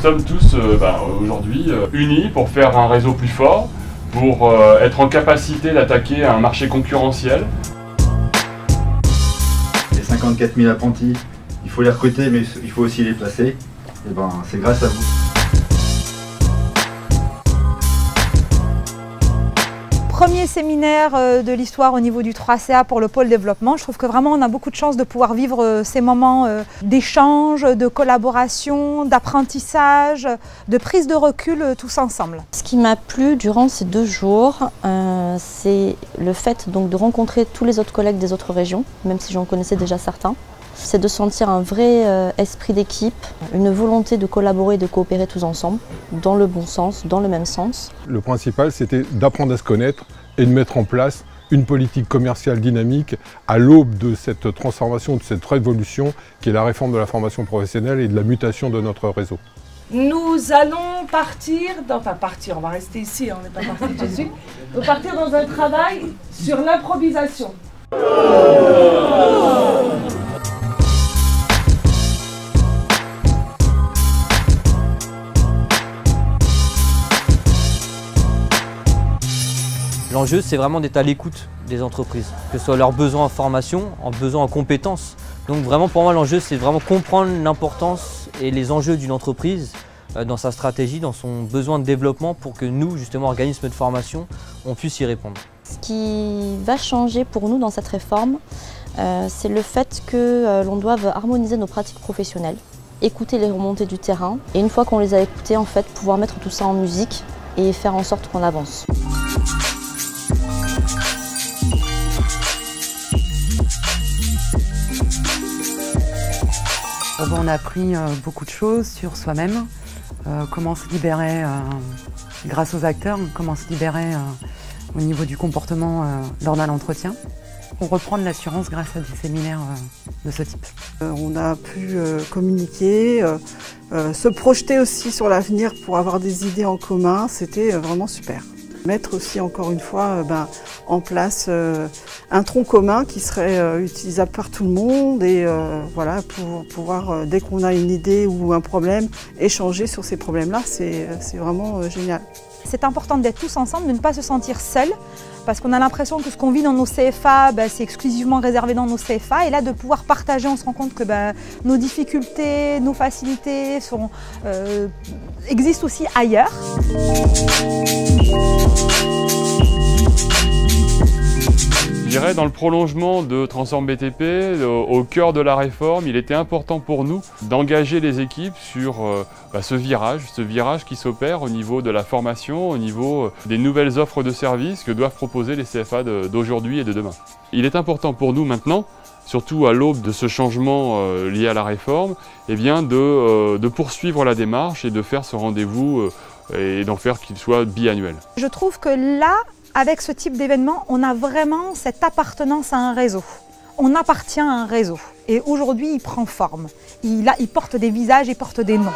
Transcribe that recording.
sommes tous aujourd'hui unis pour faire un réseau plus fort, pour être en capacité d'attaquer un marché concurrentiel. Les 54 000 apprentis, il faut les recruter, mais il faut aussi les placer. Et ben, c'est grâce à vous. Premier séminaire de l'histoire au niveau du 3CA pour le pôle développement. Je trouve que vraiment on a beaucoup de chance de pouvoir vivre ces moments d'échange, de collaboration, d'apprentissage, de prise de recul tous ensemble. Ce qui m'a plu durant ces 2 jours, c'est le fait donc, de rencontrer tous les autres collègues des autres régions, même si j'en connaissais déjà certains. C'est de sentir un vrai esprit d'équipe, une volonté de collaborer et de coopérer tous ensemble, dans le bon sens, dans le même sens. Le principal, c'était d'apprendre à se connaître et de mettre en place une politique commerciale dynamique à l'aube de cette transformation, de cette révolution qui est la réforme de la formation professionnelle et de la mutation de notre réseau. Nous allons partir, on va rester ici, on n'est pas parti tout de suite, on va partir dans un travail sur l'improvisation. L'enjeu, c'est vraiment d'être à l'écoute des entreprises, que ce soit leurs besoins en formation, en besoins en compétences. Donc vraiment pour moi, l'enjeu, c'est vraiment comprendre l'importance et les enjeux d'une entreprise dans sa stratégie, dans son besoin de développement pour que nous, justement, organismes de formation, on puisse y répondre. Ce qui va changer pour nous dans cette réforme, c'est le fait que l'on doive harmoniser nos pratiques professionnelles, écouter les remontées du terrain et une fois qu'on les a écoutées, en fait, pouvoir mettre tout ça en musique et faire en sorte qu'on avance. On a appris beaucoup de choses sur soi-même, comment se libérer grâce aux acteurs, comment se libérer au niveau du comportement lors d'un entretien. On reprend de l'assurance grâce à des séminaires de ce type. On a pu communiquer, se projeter aussi sur l'avenir pour avoir des idées en commun, c'était vraiment super. Mettre aussi encore une fois en place un tronc commun qui serait utilisable par tout le monde et voilà, pour pouvoir, dès qu'on a une idée ou un problème, échanger sur ces problèmes-là, c'est vraiment génial. C'est important d'être tous ensemble, de ne pas se sentir seul, parce qu'on a l'impression que ce qu'on vit dans nos CFA, c'est exclusivement réservé dans nos CFA. Et là, de pouvoir partager, on se rend compte que nos difficultés, nos facilités existent aussi ailleurs. Je dirais dans le prolongement de Transform BTP, au cœur de la réforme, il était important pour nous d'engager les équipes sur ce virage qui s'opère au niveau de la formation, au niveau des nouvelles offres de services que doivent proposer les CFA d'aujourd'hui et de demain. Il est important pour nous maintenant, surtout à l'aube de ce changement lié à la réforme, de poursuivre la démarche et de faire ce rendez-vous et d'en faire qu'il soit biannuel. Je trouve que là, avec ce type d'événement, on a vraiment cette appartenance à un réseau. On appartient à un réseau. Et aujourd'hui, il prend forme. Il porte des visages, il porte des noms.